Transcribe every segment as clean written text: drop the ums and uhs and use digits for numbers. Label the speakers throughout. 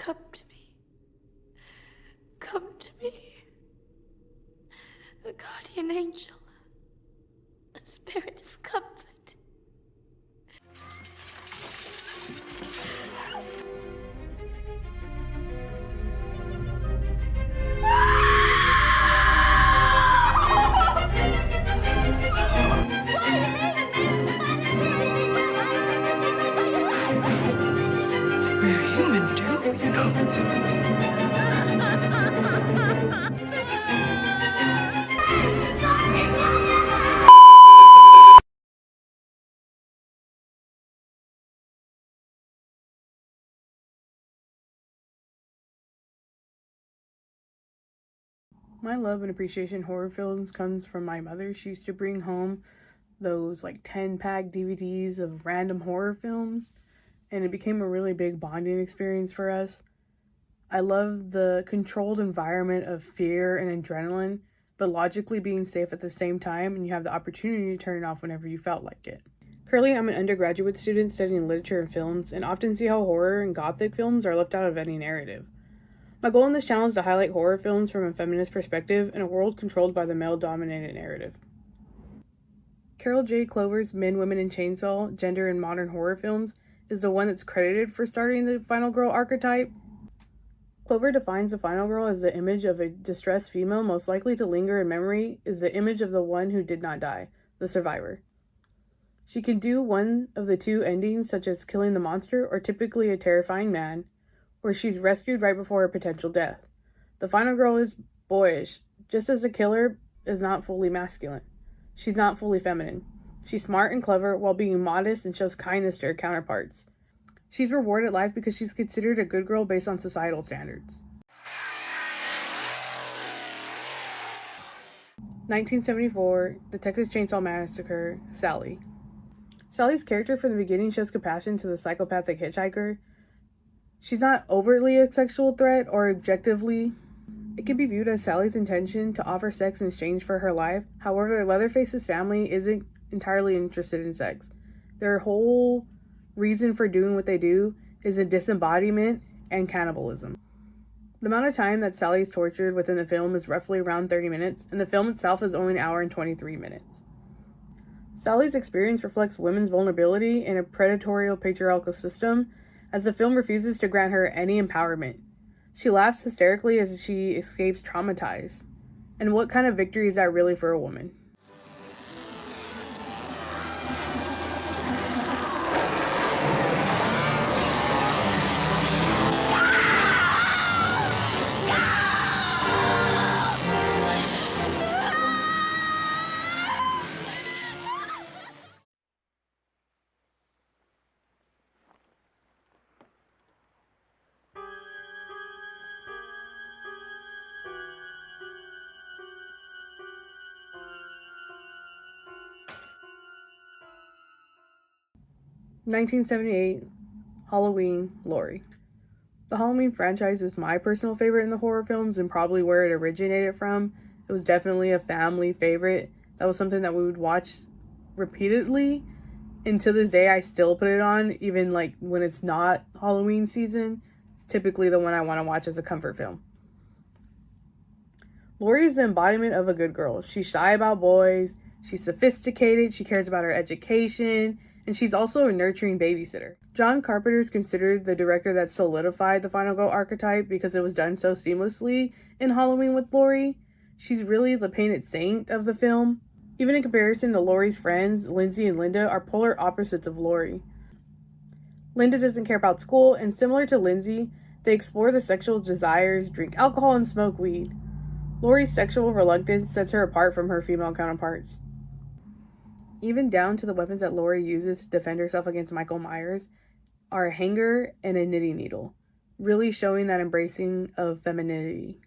Speaker 1: Come to me. Come to me. A guardian angel. A spirit of comfort.
Speaker 2: We're human too, you know.
Speaker 3: My love and appreciation horror films comes from my mother. She used to bring home those like 10-pack DVDs of random horror films, and it became a really big bonding experience for us. I love the controlled environment of fear and adrenaline, but logically being safe at the same time, and you have the opportunity to turn it off whenever you felt like it. Currently, I'm an undergraduate student studying literature and films, and often see how horror and gothic films are left out of any narrative. My goal in this channel is to highlight horror films from a feminist perspective in a world controlled by the male-dominated narrative. Carol J. Clover's Men, Women, and Chainsaw, Gender in Modern Horror Films is the one that's credited for starting the final girl archetype. Clover defines the final girl as the image of a distressed female most likely to linger in memory is the image of the one who did not die, the survivor. She can do one of the two endings, such as killing the monster or typically a terrifying man, or she's rescued right before her potential death. The final girl is boyish, just as the killer is not fully masculine. She's not fully feminine. She's smart and clever while being modest and shows kindness to her counterparts. She's rewarded life because she's considered a good girl based on societal standards. 1974, The Texas Chainsaw Massacre, Sally. Sally's character from the beginning shows compassion to the psychopathic hitchhiker. She's not overtly a sexual threat or objectively. It can be viewed as Sally's intention to offer sex in exchange for her life. However, Leatherface's family isn't entirely interested in sex. Their whole reason for doing what they do is a disembodiment and cannibalism. The amount of time that Sally is tortured within the film is roughly around 30 minutes, and the film itself is only an hour and 23 minutes. Sally's experience reflects women's vulnerability in a predatory patriarchal system, as the film refuses to grant her any empowerment. She laughs hysterically as she escapes traumatized. And what kind of victory is that really for a woman? (1978) Halloween, Laurie. The Halloween franchise is my personal favorite in the horror films and probably where it originated from. It was definitely a family favorite. That was something that we would watch repeatedly, and to this day I still put it on, even like when it's not Halloween season. It's typically the one I want to watch as a comfort film. Laurie is the embodiment of a good girl. She's shy about boys, she's sophisticated, she cares about her education, and she's also a nurturing babysitter. John Carpenter is considered the director that solidified the final girl archetype because it was done so seamlessly in Halloween with Laurie. She's really the painted saint of the film. Even in comparison to Laurie's friends, Lindsay and Linda are polar opposites of Laurie. Linda doesn't care about school, and similar to Lindsay, they explore their sexual desires, drink alcohol, and smoke weed. Laurie's sexual reluctance sets her apart from her female counterparts. Even down to the weapons that Laurie uses to defend herself against Michael Myers are a hanger and a knitting needle, really showing that embracing of femininity.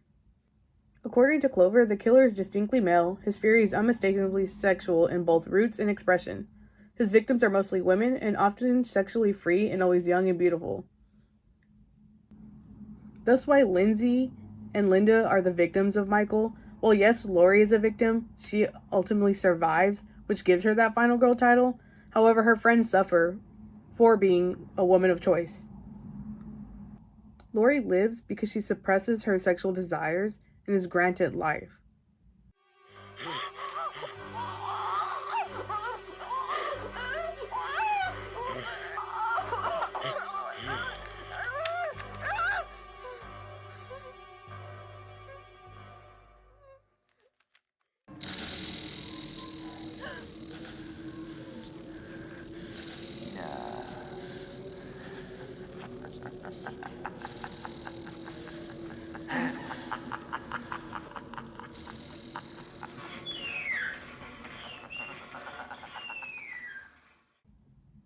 Speaker 3: According to Clover, the killer is distinctly male. His fury is unmistakably sexual in both roots and expression. His victims are mostly women and often sexually free and always young and beautiful. That's why Lindsay and Linda are the victims of Michael. Well, yes, Laurie is a victim. She ultimately survives, which gives her that final girl title. However, her friends suffer for being a woman of choice. Lori lives because she suppresses her sexual desires and is granted life.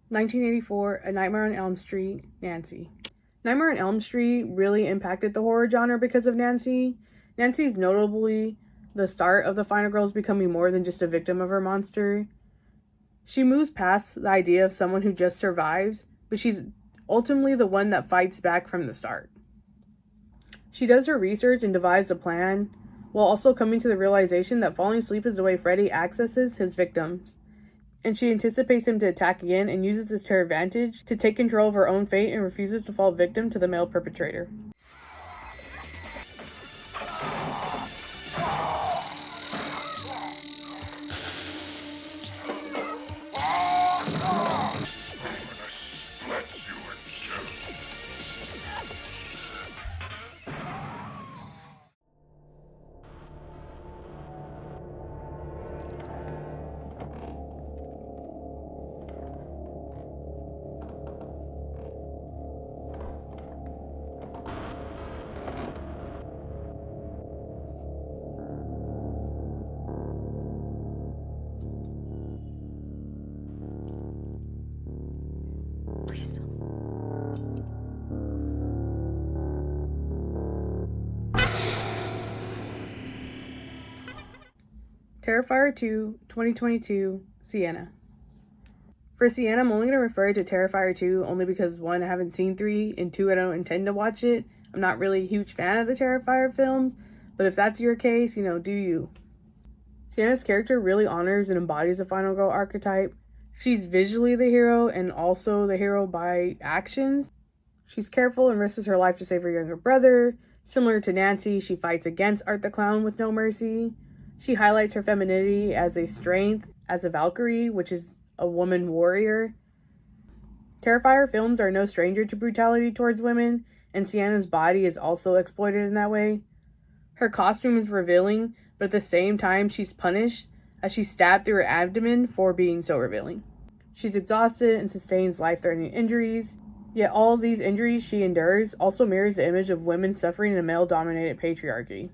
Speaker 3: (1984) A Nightmare on Elm Street, Nancy. Nightmare on Elm Street really impacted the horror genre because of Nancy. Nancy's notably the start of the final girls becoming more than just a victim of her monster. She moves past the idea of someone who just survives, but she's ultimately the one that fights back from the start. She does her research and devises a plan, while also coming to the realization that falling asleep is the way Freddy accesses his victims. And she anticipates him to attack again and uses this to her advantage to take control of her own fate and refuses to fall victim to the male perpetrator.
Speaker 1: Please don't.
Speaker 3: Terrifier 2, 2022, Sienna. For Sienna, I'm only going to refer to Terrifier 2 only because 1, I haven't seen 3, and 2, I don't intend to watch it. I'm not really a huge fan of the Terrifier films, but if that's your case, do you. Sienna's character really honors and embodies the final girl archetype. She's visually the hero and also the hero by actions. She's careful and risks her life to save her younger brother. Similar to Nancy, she fights against Art the Clown with no mercy. She highlights her femininity as a strength, as a Valkyrie, which is a woman warrior. Terrifier films are no stranger to brutality towards women, and Sienna's body is also exploited in that way. Her costume is revealing, but at the same time she's punished as she's stabbed through her abdomen for being so revealing. She's exhausted and sustains life-threatening injuries, yet all of these injuries she endures also mirrors the image of women suffering in a male-dominated patriarchy.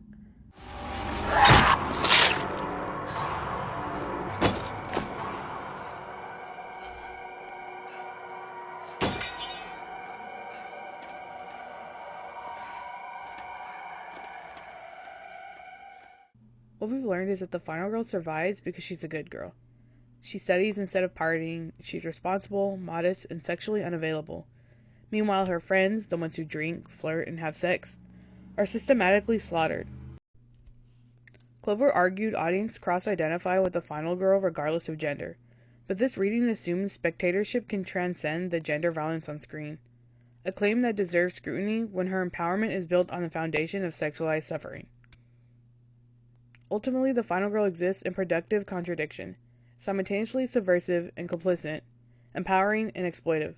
Speaker 3: What we've learned is that the final girl survives because she's a good girl. She studies instead of partying, she's responsible, modest, and sexually unavailable. Meanwhile, her friends, the ones who drink, flirt, and have sex, are systematically slaughtered. Clover argued audience cross-identify with the final girl regardless of gender, but this reading assumes spectatorship can transcend the gender violence on screen, a claim that deserves scrutiny when her empowerment is built on the foundation of sexualized suffering. Ultimately, the final girl exists in productive contradiction, simultaneously subversive and complicit, empowering and exploitive.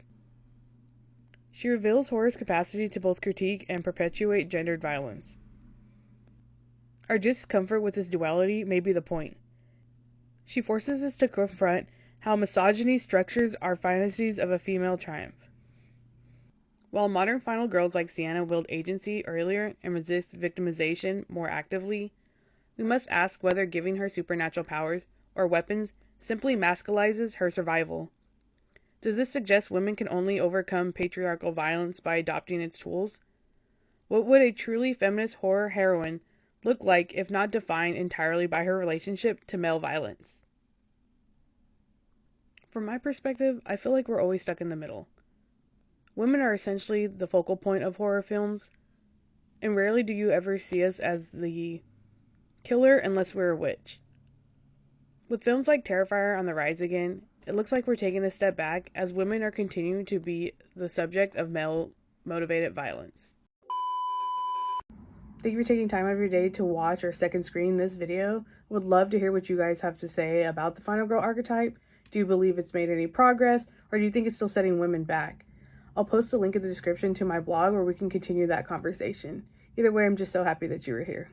Speaker 3: She reveals horror's capacity to both critique and perpetuate gendered violence. Our discomfort with this duality may be the point. She forces us to confront how misogyny structures our fantasies of a female triumph. While modern final girls like Sienna wield agency earlier and resist victimization more actively, we must ask whether giving her supernatural powers or weapons simply masculizes her survival. Does this suggest women can only overcome patriarchal violence by adopting its tools? What would a truly feminist horror heroine look like if not defined entirely by her relationship to male violence? From my perspective, I feel like we're always stuck in the middle. Women are essentially the focal point of horror films, and rarely do you ever see us as the killer unless we're a witch. With films like Terrifier on the rise again, it looks like we're taking a step back as women are continuing to be the subject of male-motivated violence. Thank you for taking time out of your day to watch or second screen this video. I would love to hear what you guys have to say about the final girl archetype. Do you believe it's made any progress, or do you think it's still setting women back? I'll post a link in the description to my blog where we can continue that conversation. Either way, I'm just so happy that you were here.